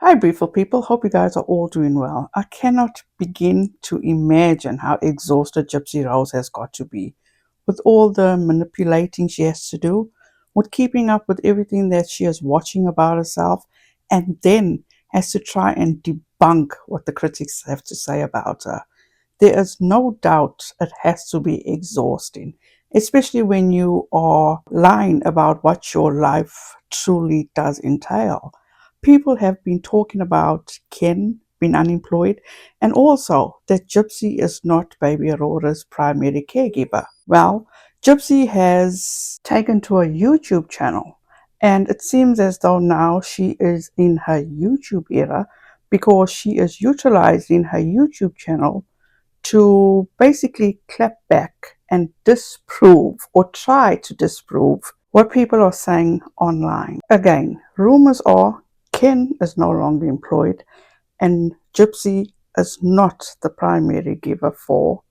Hi, beautiful people. Hope you guys are all doing well. I cannot begin to imagine how exhausted Gypsy Rose has got to be with all the manipulating she has to do, with keeping up with everything that she is watching about herself, and then has to try and debunk what the critics have to say about her. There is no doubt it has to be exhausting, especially when you are lying about what your life truly does entail. People have been talking about Ken being unemployed and also that Gypsy is not Baby Aurora's primary caregiver. Well, Gypsy has taken to a YouTube channel, and it seems as though now she is in her YouTube era because she is utilizing her YouTube channel to basically clap back and disprove or try to disprove what people are saying online. Again, rumors are Ken is no longer employed and Gypsy is not the primary giver for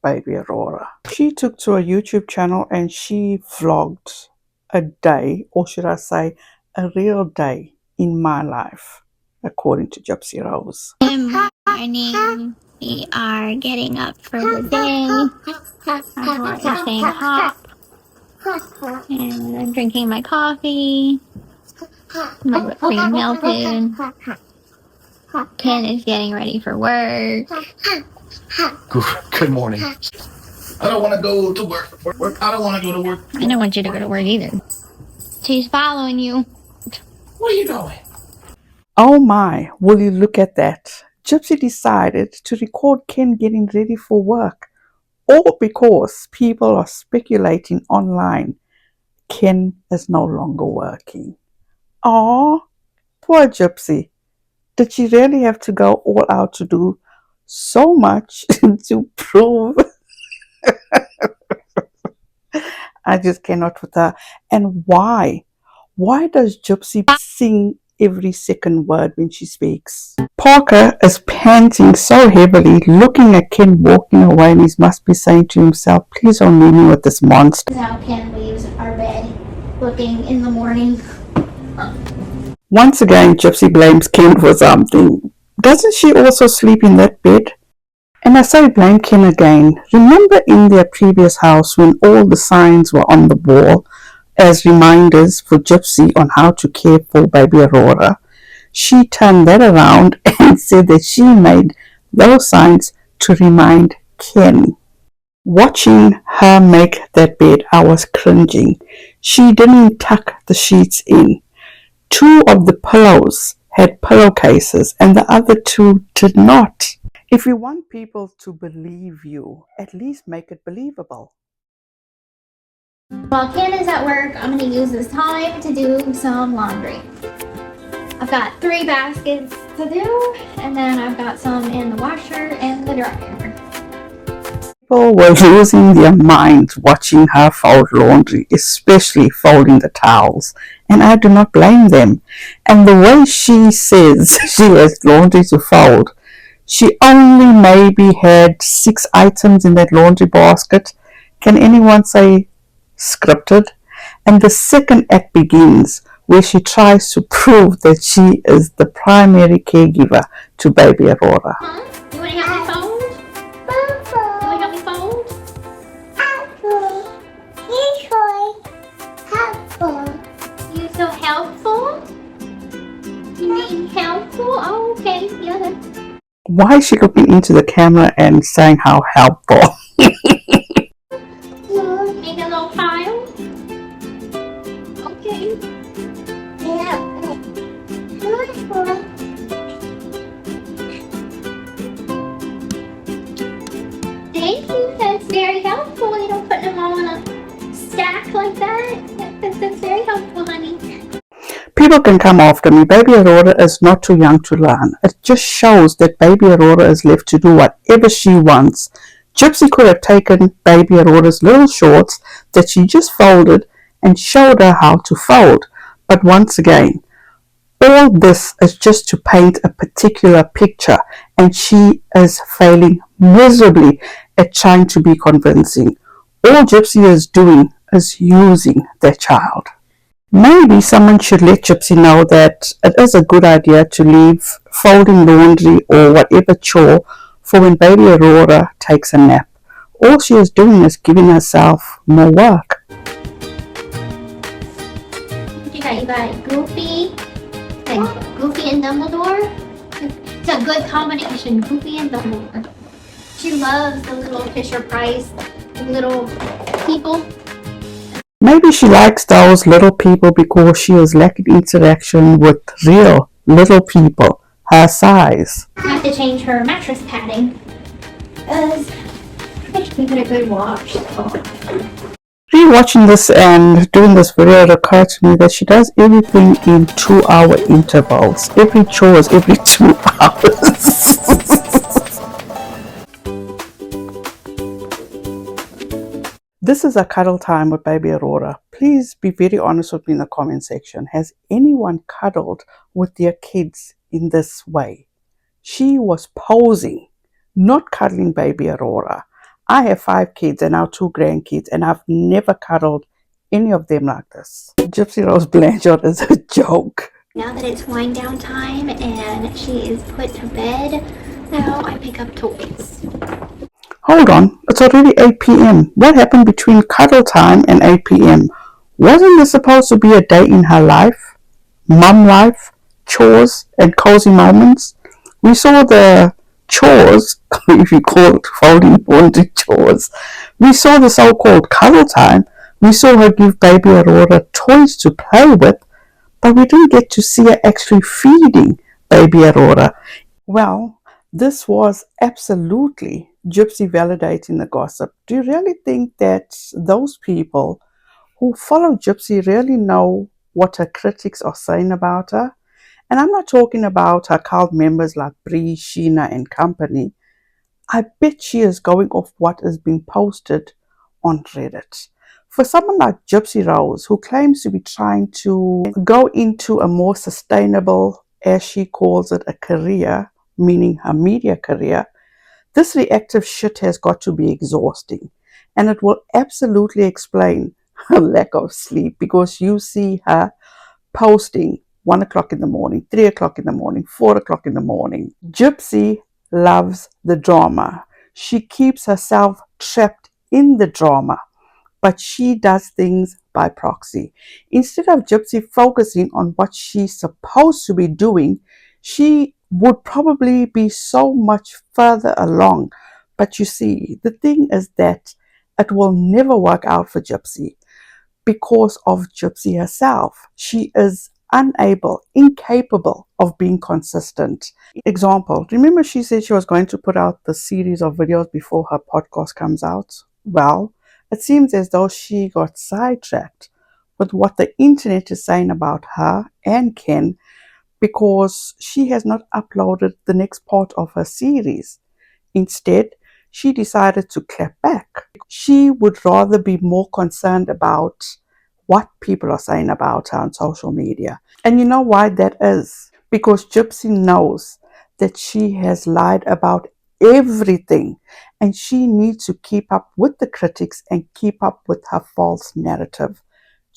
Baby Aurora. She took to a YouTube channel and she vlogged a day, or should I say, a real day in my life, according to Gypsy Rose. Good morning. We are getting up for the day. My heart is saying hop. And I'm drinking my coffee. My whipped cream melted. Ken is getting ready for work. Good morning. I don't want to go to work. I don't want to go to work. I don't want you to go to work either. She's following you. Where are you going? Oh my, will you look at that? Gypsy decided to record Ken getting ready for work, all because people are speculating online Ken is no longer working. Aw, poor Gypsy. Did she really have to go all out to do so much to prove? I just cannot with her. And why? Why does Gypsy sing every second word when she speaks? Parker is panting so heavily, looking at Ken walking away, and he must be saying to himself, please don't leave me with this monster. Now Ken leaves our bed looking in the morning. Once again, Gypsy blames Ken for something. Doesn't she also sleep in that bed? And I say blame Ken again. Remember in their previous house when all the signs were on the wall as reminders for Gypsy on how to care for baby Aurora? She turned that around and said that she made those signs to remind Ken. Watching her make that bed, I was cringing. She didn't tuck the sheets in. 2 of the pillows had pillowcases and the other 2 did not. If you want people to believe you, at least make it believable. While Ken is at work, I'm going to use this time to do some laundry. I've got 3 baskets to do, and then I've got some in the washer and the dryer. People were losing their minds watching her fold laundry, especially folding the towels, and I do not blame them. And the way she says she has laundry to fold, she only maybe had 6 items in that laundry basket. Can anyone say scripted? And the second act begins where she tries to prove that she is the primary caregiver to baby Aurora. Huh? You want to help me fold? You want to help me fold? You so helpful? You need helpful? Oh, okay. Yeah. Why is she looking into the camera and saying how helpful? Make a little pile? Okay. Thank you. That's very helpful. You don't put them all in a stack like that. That's very helpful, honey. People can come after me. Baby Aurora is not too young to learn. It just shows that baby Aurora is left to do whatever she wants. Gypsy could have taken baby Aurora's little shorts that she just folded and showed her how to fold. But once again, all this is just to paint a particular picture, and she is failing miserably at trying to be convincing. All Gypsy is doing is using that child. Maybe someone should let Gypsy know that it is a good idea to leave folding laundry or whatever chore for when baby Aurora takes a nap. All she is doing is giving herself more work. You got Goofy and Dumbledore. It's a good combination, Goofy and Dumbledore. She loves the little Fisher-Price little people. Maybe she likes those little people because she is lacking interaction with real little people her size. I have to change her mattress padding because I should give it a good wash. Rewatching this and doing this video, it occurred to me that she does everything in 2-hour intervals. Every chore is every 2 hours. This is a cuddle time with baby Aurora. Please be very honest with me in the comment section. Has anyone cuddled with their kids in this way? She was posing, not cuddling baby Aurora. I have 5 kids and now 2 grandkids, and I've never cuddled any of them like this. Gypsy Rose Blanchard is a joke. Now that it's wind down time and she is put to bed, now I pick up toys. Hold on, it's already 8 p.m. What happened between cuddle time and 8 p.m.? Wasn't this supposed to be a day in her life? Mum life, chores, and cozy moments? We saw the chores, if you call it folding laundry chores. We saw the so-called cuddle time. We saw her give baby Aurora toys to play with, but we didn't get to see her actually feeding baby Aurora. Well, this was absolutely Gypsy validating the gossip. Do you really think that those people who follow Gypsy really know what her critics are saying about her? And I'm not talking about her cult members like Bree, Sheena, and company. I bet she is going off what is being posted on Reddit. For someone like Gypsy Rose, who claims to be trying to go into a more sustainable, as she calls it, a career, meaning her media career, this reactive shit has got to be exhausting. And it will absolutely explain her lack of sleep, because you see her posting 1 o'clock in the morning, 3 o'clock in the morning, 4 o'clock in the morning. Gypsy loves the drama. She keeps herself trapped in the drama, but she does things by proxy. Instead of Gypsy focusing on what she's supposed to be doing, she would probably be so much further along. But you see, the thing is that it will never work out for Gypsy because of Gypsy herself. She is unable, incapable of being consistent. Example, remember she said she was going to put out the series of videos before her podcast comes out? Well, it seems as though she got sidetracked with what the internet is saying about her and Ken, because she has not uploaded the next part of her series. Instead, she decided to clap back. She would rather be more concerned about what people are saying about her on social media. And you know why that is? Because Gypsy knows that she has lied about everything, and she needs to keep up with the critics and keep up with her false narrative.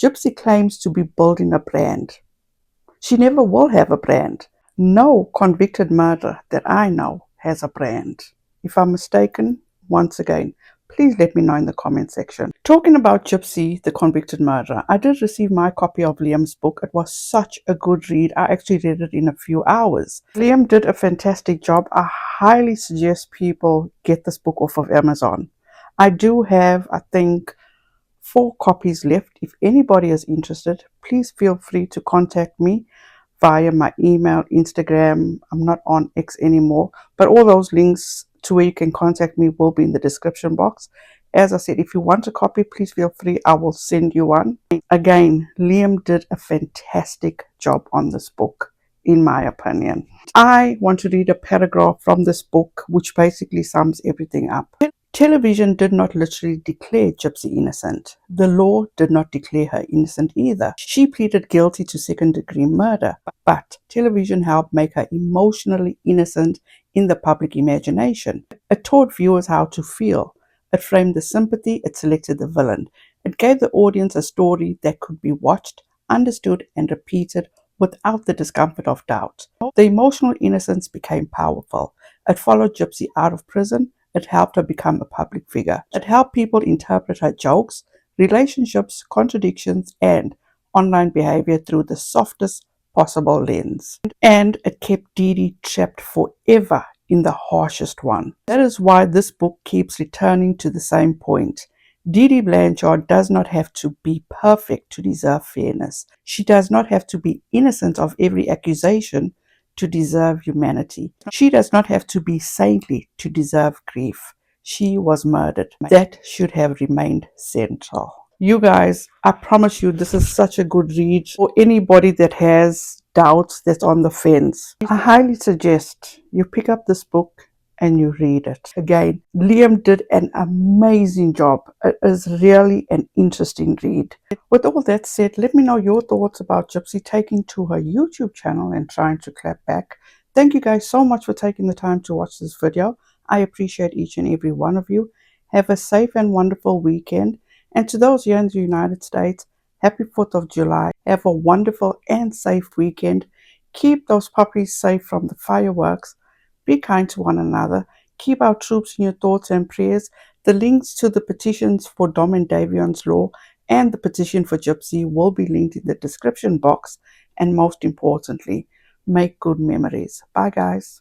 Gypsy claims to be building a brand. She never will have a brand. No convicted murderer that I know has a brand. If I'm mistaken, once again, please let me know in the comment section. Talking about Gypsy, the convicted murderer, I did receive my copy of Liam's book. It was such a good read. I actually read it in a few hours. Liam did a fantastic job. I highly suggest people get this book off of Amazon. I do have, I think, 4 copies left. If anybody is interested, please feel free to contact me via my email, Instagram. I'm not on X anymore, but all those links to where you can contact me will be in the description box. As I said, if you want a copy, please feel free. I will send you one. Again, Liam did a fantastic job on this book, in my opinion. I want to read a paragraph from this book which basically sums everything up. Television did not literally declare Gypsy innocent. The law did not declare her innocent either. She pleaded guilty to second-degree murder, but television helped make her emotionally innocent in the public imagination. It taught viewers how to feel. It framed the sympathy. It selected the villain. It gave the audience a story that could be watched, understood and repeated without the discomfort of doubt. The emotional innocence became powerful. It followed Gypsy out of prison. It helped her become a public figure. It helped people interpret her jokes, relationships, contradictions, and online behavior through the softest possible lens. And it kept Dee Dee trapped forever in the harshest one. That is why this book keeps returning to the same point. Dee Dee Blanchard does not have to be perfect to deserve fairness. She does not have to be innocent of every accusation to deserve humanity. She does not have to be saintly to deserve grief. She was murdered. That should have remained central. You guys, I promise you, this is such a good read for anybody that has doubts, that's on the fence. I highly suggest you pick up this book and you read it. Again, Liam did an amazing job. It is really an interesting read. With all that said, let me know your thoughts about Gypsy taking to her YouTube channel and trying to clap back. Thank you guys so much for taking the time to watch this video. I appreciate each and every one of you. Have a safe and wonderful weekend. And to those here in the United States, happy 4th of July. Have a wonderful and safe weekend. Keep those puppies safe from the fireworks. Be kind to one another. Keep our troops in your thoughts and prayers. The links to the petitions for Dom and Davion's law and the petition for Gypsy will be linked in the description box. And most importantly, make good memories. Bye guys.